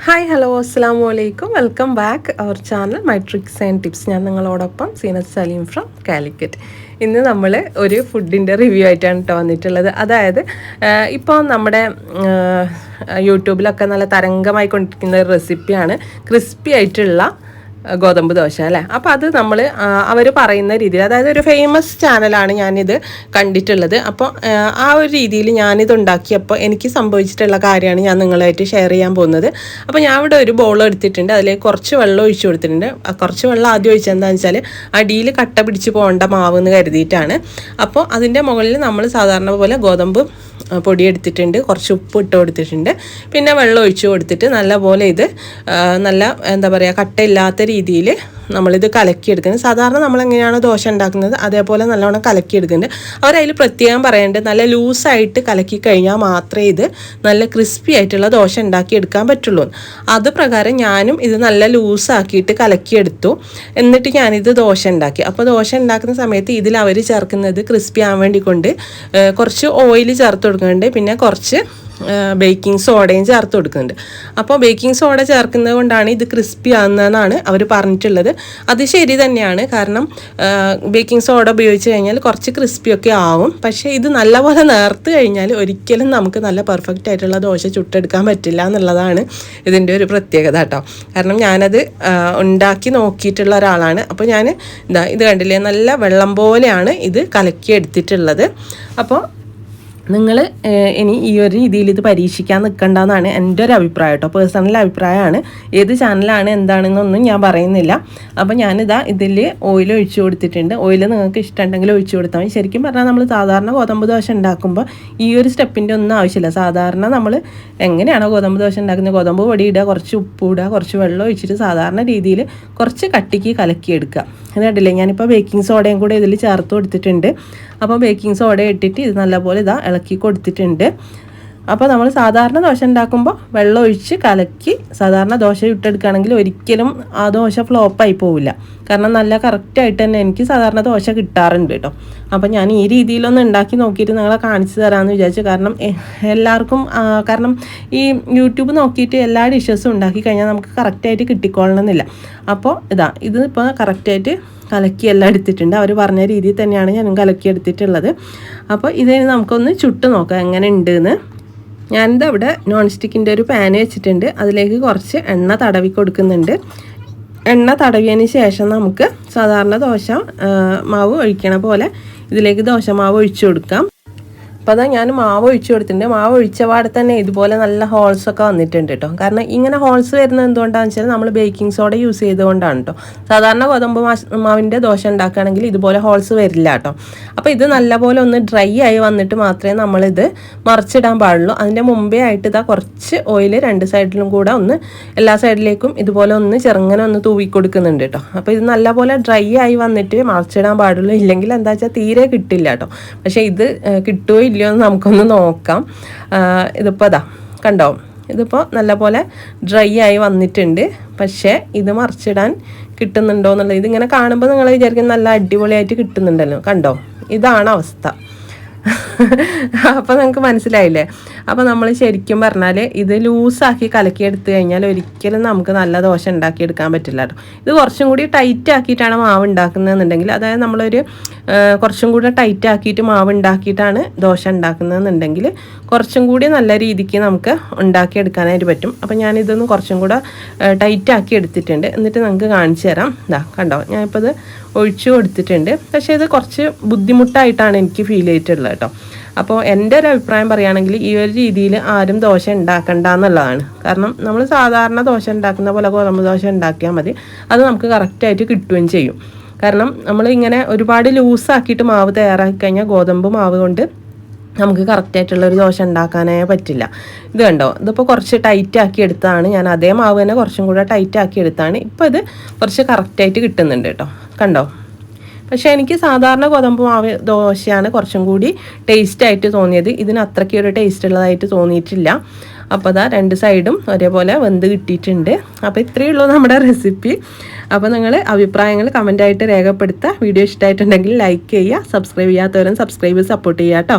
Hi hello അസ്സാമു അലൈക്കും welcome back our channel my tricks and tips. ഞാൻ നിങ്ങളോടൊപ്പം സീനത്ത് സലീം ഫ്രം കാലിക്കറ്റ്. ഇന്ന് നമ്മൾ ഒരു ഫുഡിൻ്റെ റിവ്യൂ ആയിട്ടാണ് കേട്ടോ വന്നിട്ടുള്ളത്. അതായത് ഇപ്പോൾ നമ്മുടെ യൂട്യൂബിലൊക്കെ നല്ല തരംഗമായി കൊണ്ടിരിക്കുന്ന ഒരു റെസിപ്പിയാണ് ക്രിസ്പി ആയിട്ടുള്ള ഗോതമ്പ് ദോശ അല്ലേ. അപ്പോൾ അത് നമ്മൾ അവർ പറയുന്ന രീതിയിൽ, അതായത് ഒരു ഫേമസ് ചാനലാണ് ഞാനിത് കണ്ടിട്ടുള്ളത്. അപ്പോൾ ആ ഒരു രീതിയിൽ ഞാനിത് ഉണ്ടാക്കിയപ്പോൾ എനിക്ക് സംഭവിച്ചിട്ടുള്ള കാര്യമാണ് ഞാൻ നിങ്ങളായിട്ട് ഷെയർ ചെയ്യാൻ പോകുന്നത്. അപ്പോൾ ഞാൻ ഇവിടെ ഒരു ബൗൾ എടുത്തിട്ടുണ്ട്, അതിലേക്ക് കുറച്ച് വെള്ളം ഒഴിച്ചു കൊടുത്തിട്ടുണ്ട്. കുറച്ച് വെള്ളം ആദ്യം ഒഴിച്ചത് എന്താണെന്ന് വെച്ചാൽ അടിയിൽ കട്ട പിടിച്ച് പോകേണ്ട മാവ് എന്ന് കരുതിയിട്ടാണ്. അപ്പോൾ അതിൻ്റെ മുകളിൽ നമ്മൾ സാധാരണ പോലെ ഗോതമ്പ് പൊടി എടുത്തിട്ടുണ്ട്, കുറച്ച് ഉപ്പ് ഇട്ട് കൊടുത്തിട്ടുണ്ട്, പിന്നെ വെള്ളം ഒഴിച്ച് കൊടുത്തിട്ട് നല്ലപോലെ ഇത് നല്ല എന്താ പറയുക കട്ടയില്ലാത്ത രീതിയിൽ നമ്മളിത് കലക്കിയെടുക്കുന്നത്. സാധാരണ നമ്മളെങ്ങനെയാണോ ദോശ ഉണ്ടാക്കുന്നത് അതേപോലെ നല്ലോണം കലക്കിയെടുക്കുന്നുണ്ട്. അവരതിൽ പ്രത്യേകം പറയേണ്ടത് നല്ല ലൂസായിട്ട് കലക്കി കഴിഞ്ഞാൽ മാത്രമേ ഇത് നല്ല ക്രിസ്പി ആയിട്ടുള്ള ദോശ ഉണ്ടാക്കിയെടുക്കാൻ പറ്റുള്ളൂ. അത് പ്രകാരം ഞാനും ഇത് നല്ല ലൂസാക്കിയിട്ട് കലക്കിയെടുത്തു. എന്നിട്ട് ഞാനിത് ദോശ ഉണ്ടാക്കി. അപ്പോൾ ദോശ ഉണ്ടാക്കുന്ന സമയത്ത് ഇതിൽ അവർ ചേർക്കുന്നത് ക്രിസ്പി ആവാൻ വേണ്ടി കൊണ്ട് കുറച്ച് ഓയിൽ ചേർത്ത് കൊടുക്കുന്നുണ്ട്, പിന്നെ കുറച്ച് ബേക്കിംഗ് സോഡയും ചേർത്ത് കൊടുക്കുന്നുണ്ട്. അപ്പോൾ ബേക്കിംഗ് സോഡ ചേർക്കുന്നത് കൊണ്ടാണ് ഇത് ക്രിസ്പി ആകുന്നതെന്നാണ് അവർ പറഞ്ഞിട്ടുള്ളത്. അത് ശരി തന്നെയാണ്, കാരണം ബേക്കിംഗ് സോഡ ഉപയോഗിച്ച് കഴിഞ്ഞാൽ കുറച്ച് ക്രിസ്പിയൊക്കെ ആവും. പക്ഷേ ഇത് നല്ലപോലെ നേർത്ത് കഴിഞ്ഞാൽ ഒരിക്കലും നമുക്ക് നല്ല പെർഫെക്റ്റ് ആയിട്ടുള്ള ദോശ ചുട്ടെടുക്കാൻ പറ്റില്ല എന്നുള്ളതാണ് ഇതിൻ്റെ ഒരു പ്രത്യേകത കേട്ടോ. കാരണം ഞാനത് ഉണ്ടാക്കി നോക്കിയിട്ടുള്ള ഒരാളാണ്. അപ്പോൾ ഞാൻ ഇത് കണ്ടില്ലേ, നല്ല വെള്ളം പോലെയാണ് ഇത് കലക്കി എടുത്തിട്ടുള്ളത്. അപ്പോൾ നിങ്ങൾ ഇനി ഈ ഒരു രീതിയിൽ ഇത് പരീക്ഷിക്കാൻ നിൽക്കേണ്ടതെന്നാണ് എൻ്റെ ഒരു അഭിപ്രായം കേട്ടോ, പേഴ്സണൽ അഭിപ്രായമാണ്. ഏത് ചാനലാണ് എന്താണെന്നൊന്നും ഞാൻ പറയുന്നില്ല. അപ്പോൾ ഞാനിതാ ഇതിൽ ഓയിൽ ഒഴിച്ചു കൊടുത്തിട്ടുണ്ട്. ഓയിൽ നിങ്ങൾക്ക് ഇഷ്ടമുണ്ടെങ്കിൽ ഒഴിച്ചു കൊടുത്താൽ മതി. ശരിക്കും പറഞ്ഞാൽ നമ്മൾ സാധാരണ ഗോതമ്പ് ദോശ ഉണ്ടാക്കുമ്പോൾ ഈ ഒരു സ്റ്റെപ്പിൻ്റെ ഒന്നും ആവശ്യമില്ല. സാധാരണ നമ്മൾ എങ്ങനെയാണോ ഗോതമ്പ് ദോശ ഉണ്ടാക്കുന്നത്, ഗോതമ്പ് പൊടി ഇടുക, കുറച്ച് ഉപ്പ് ഇടുക, കുറച്ച് വെള്ളം ഒഴിച്ചിട്ട് സാധാരണ രീതിയിൽ കുറച്ച് കട്ടിക്ക് കലക്കിയെടുക്കുക. അത് കണ്ടില്ലേ, ഞാനിപ്പോൾ ബേക്കിംഗ് സോഡയും കൂടെ ഇതിൽ ചേർത്ത് കൊടുത്തിട്ടുണ്ട്. അപ്പോൾ ബേക്കിംഗ് സോഡ ഇട്ടിട്ട് ഇത് നല്ലപോലെ ഇളക്കി കൊടുത്തിട്ടുണ്ട്. അപ്പോൾ നമ്മൾ സാധാരണ ദോശ ഉണ്ടാക്കുമ്പോൾ വെള്ളം ഒഴിച്ച് കലക്കി സാധാരണ ദോശ ചുട്ടെടുക്കുകയാണെങ്കിൽ ഒരിക്കലും ആ ദോശ ഫ്ലോപ്പായി പോവില്ല. കാരണം നല്ല കറക്റ്റായിട്ട് തന്നെ എനിക്ക് സാധാരണ ദോശ കിട്ടാറുണ്ട് കേട്ടോ. അപ്പോൾ ഞാൻ ഈ രീതിയിലൊന്ന് ഉണ്ടാക്കി നോക്കിയിട്ട് നിങ്ങളെ കാണിച്ചു തരാമെന്ന് വിചാരിച്ചു. കാരണം എല്ലാവർക്കും കാരണം ഈ യൂട്യൂബ് നോക്കിയിട്ട് എല്ലാ ഡിഷസും ഉണ്ടാക്കി കഴിഞ്ഞാൽ നമുക്ക് കറക്റ്റായിട്ട് കിട്ടിക്കൊള്ളണമെന്നില്ല. അപ്പോൾ ഇതിപ്പോൾ കറക്റ്റായിട്ട് കലക്കി എല്ലാം എടുത്തിട്ടുണ്ട്. അവർ പറഞ്ഞ രീതിയിൽ തന്നെയാണ് ഞാൻ കലക്കി എടുത്തിട്ടുള്ളത്. അപ്പോൾ ഇതിന് നമുക്കൊന്ന് ചുട്ട് നോക്കാം എങ്ങനെ ഉണ്ടെന്ന്. ഞാനിത് അവിടെ നോൺ സ്റ്റിക്കിൻ്റെ ഒരു പാൻ വെച്ചിട്ടുണ്ട്. അതിലേക്ക് കുറച്ച് എണ്ണ തടവി കൊടുക്കുന്നുണ്ട്. എണ്ണ തടവിയതിന് ശേഷം നമുക്ക് സാധാരണ ദോശ മാവ് ഒഴിക്കണ പോലെ ഇതിലേക്ക് ദോശ മാവ് ഒഴിച്ചു കൊടുക്കാം. അപ്പോൾ അതാ ഞാൻ മാവ് ഒഴിച്ചു കൊടുത്തിട്ടുണ്ട്. മാവ് ഒഴിച്ച പാടെ തന്നെ ഇതുപോലെ നല്ല ഹോൾസൊക്കെ വന്നിട്ടുണ്ട് കേട്ടോ. കാരണം ഇങ്ങനെ ഹോൾസ് വരുന്നത് എന്തുകൊണ്ടാണെന്ന് വെച്ചാൽ നമ്മൾ ബേക്കിംഗ് സോഡ യൂസ് ചെയ്തുകൊണ്ടാണ് കേട്ടോ. സാധാരണ ഗോതമ്പ് മാവിൻ്റെ ദോശ ഉണ്ടാക്കുകയാണെങ്കിൽ ഇതുപോലെ ഹോൾസ് വരില്ല കേട്ടോ. അപ്പോൾ ഇത് നല്ലപോലെ ഒന്ന് ഡ്രൈ ആയി വന്നിട്ട് മാത്രമേ നമ്മളിത് മറിച്ചിടാൻ പാടുള്ളൂ. അതിൻ്റെ മുമ്പേ ആയിട്ട് കുറച്ച് ഓയിൽ രണ്ട് സൈഡിലും കൂടെ ഒന്ന് എല്ലാ സൈഡിലേക്കും ഇതുപോലെ ഒന്ന് ചെറുങ്ങനെ ഒന്ന് തൂവി കൊടുക്കുന്നുണ്ട് കേട്ടോ. അപ്പോൾ ഇത് നല്ലപോലെ ഡ്രൈ ആയി വന്നിട്ട് മറിച്ചിടാൻ പാടുള്ളൂ. ഇല്ലെങ്കിൽ എന്താ വെച്ചാൽ തീരെ കിട്ടില്ല കേട്ടോ. പക്ഷേ ഇത് കിട്ടുമോ ഇല്ലയോ എന്ന് നമുക്കൊന്ന് നോക്കാം. ഇതിപ്പോൾ കണ്ടോ, ഇതിപ്പോൾ നല്ലപോലെ ഡ്രൈ ആയി വന്നിട്ടുണ്ട്. പക്ഷേ ഇത് മറിച്ചിടാൻ കിട്ടുന്നുണ്ടോ എന്നുള്ളത് ഇതിങ്ങനെ കാണുമ്പോൾ നിങ്ങൾ വിചാരിക്കും നല്ല അടിപൊളിയായിട്ട് കിട്ടുന്നുണ്ടല്ലോ. കണ്ടോ, ഇതാണ് അവസ്ഥ. അപ്പോൾ നമുക്ക് മനസ്സിലായില്ലേ. അപ്പോൾ നമ്മൾ ശരിക്കും പറഞ്ഞാൽ ഇത് ലൂസാക്കി കലക്കിയെടുത്ത് കഴിഞ്ഞാൽ ഒരിക്കലും നമുക്ക് നല്ല ദോശ ഉണ്ടാക്കിയെടുക്കാൻ പറ്റില്ല കേട്ടോ. ഇത് കുറച്ചും കൂടി ടൈറ്റ് ആക്കിയിട്ടാണ് മാവ് ഉണ്ടാക്കുന്നതെന്നുണ്ടെങ്കിൽ, അതായത് നമ്മളൊരു കുറച്ചും കൂടി ടൈറ്റ് ആക്കിയിട്ട് മാവ് ഉണ്ടാക്കിയിട്ടാണ് ദോശ ഉണ്ടാക്കുന്നതെന്നുണ്ടെങ്കിൽ കുറച്ചും കൂടി നല്ല രീതിക്ക് നമുക്ക് ഉണ്ടാക്കിയെടുക്കാനായിട്ട് പറ്റും. അപ്പോൾ ഞാനിതൊന്ന് കുറച്ചും കൂടെ ടൈറ്റ് ആക്കി എടുത്തിട്ടുണ്ട്. എന്നിട്ട് നമുക്ക് കാണിച്ചു തരാം. കണ്ടോ, ഞാനിപ്പോൾ ഇത് ഒഴിച്ചു കൊടുത്തിട്ടുണ്ട്. പക്ഷേ ഇത് കുറച്ച് ബുദ്ധിമുട്ടായിട്ടാണ് എനിക്ക് ഫീൽ ചെയ്തിട്ടുള്ളത് കേട്ടോ. അപ്പോൾ എൻ്റെ ഒരു അഭിപ്രായം പറയുകയാണെങ്കിൽ ഈ ഒരു രീതിയിൽ ആരും ദോശ ഉണ്ടാക്കണ്ട എന്നുള്ളതാണ്. കാരണം നമ്മൾ സാധാരണ ദോശ ഉണ്ടാക്കുന്ന പോലെ ഗോതമ്പ് ദോശ ഉണ്ടാക്കിയാൽ മതി, അത് നമുക്ക് കറക്റ്റായിട്ട് കിട്ടുകയും ചെയ്യും. കാരണം നമ്മൾ ഇങ്ങനെ ഒരുപാട് ലൂസാക്കിയിട്ട് മാവ് തയ്യാറാക്കി കഴിഞ്ഞാൽ ഗോതമ്പ് മാവ് കൊണ്ട് നമുക്ക് കറക്റ്റായിട്ടുള്ളൊരു ദോശ ഉണ്ടാക്കാനേ പറ്റില്ല. ഇത് കണ്ടോ, ഇതിപ്പോൾ കുറച്ച് ടൈറ്റ് ആക്കി എടുത്താണ് ഞാൻ. അതേ മാവ് തന്നെ കുറച്ചും കൂടെ ടൈറ്റ് ആക്കി എടുത്താണ്. ഇപ്പോൾ ഇത് കുറച്ച് കറക്റ്റായിട്ട് കിട്ടുന്നുണ്ട് കേട്ടോ. കണ്ടോ, പക്ഷേ എനിക്ക് സാധാരണ ഗോതമ്പ് മാവ് ദോശയാണ് കുറച്ചും കൂടി ടേസ്റ്റായിട്ട് തോന്നിയത്. ഇതിന് അത്രയ്ക്ക് ഒരു ടേസ്റ്റ് ഉള്ളതായിട്ട് തോന്നിയിട്ടില്ല. അപ്പോൾ രണ്ട് സൈഡും ഒരേപോലെ വെന്ത് കിട്ടിയിട്ടുണ്ട്. അപ്പോൾ ഇത്രയേ ഉള്ളൂ നമ്മുടെ റെസിപ്പി. അപ്പോൾ നിങ്ങൾ അഭിപ്രായങ്ങൾ കമൻറ്റായിട്ട് രേഖപ്പെടുത്തുക. വീഡിയോ ഇഷ്ടമായിട്ടുണ്ടെങ്കിൽ ലൈക്ക് ചെയ്യുക. സബ്സ്ക്രൈബ് ചെയ്യാത്തവരും സബ്സ്ക്രൈബ് സപ്പോർട്ട് ചെയ്യുക കേട്ടോ.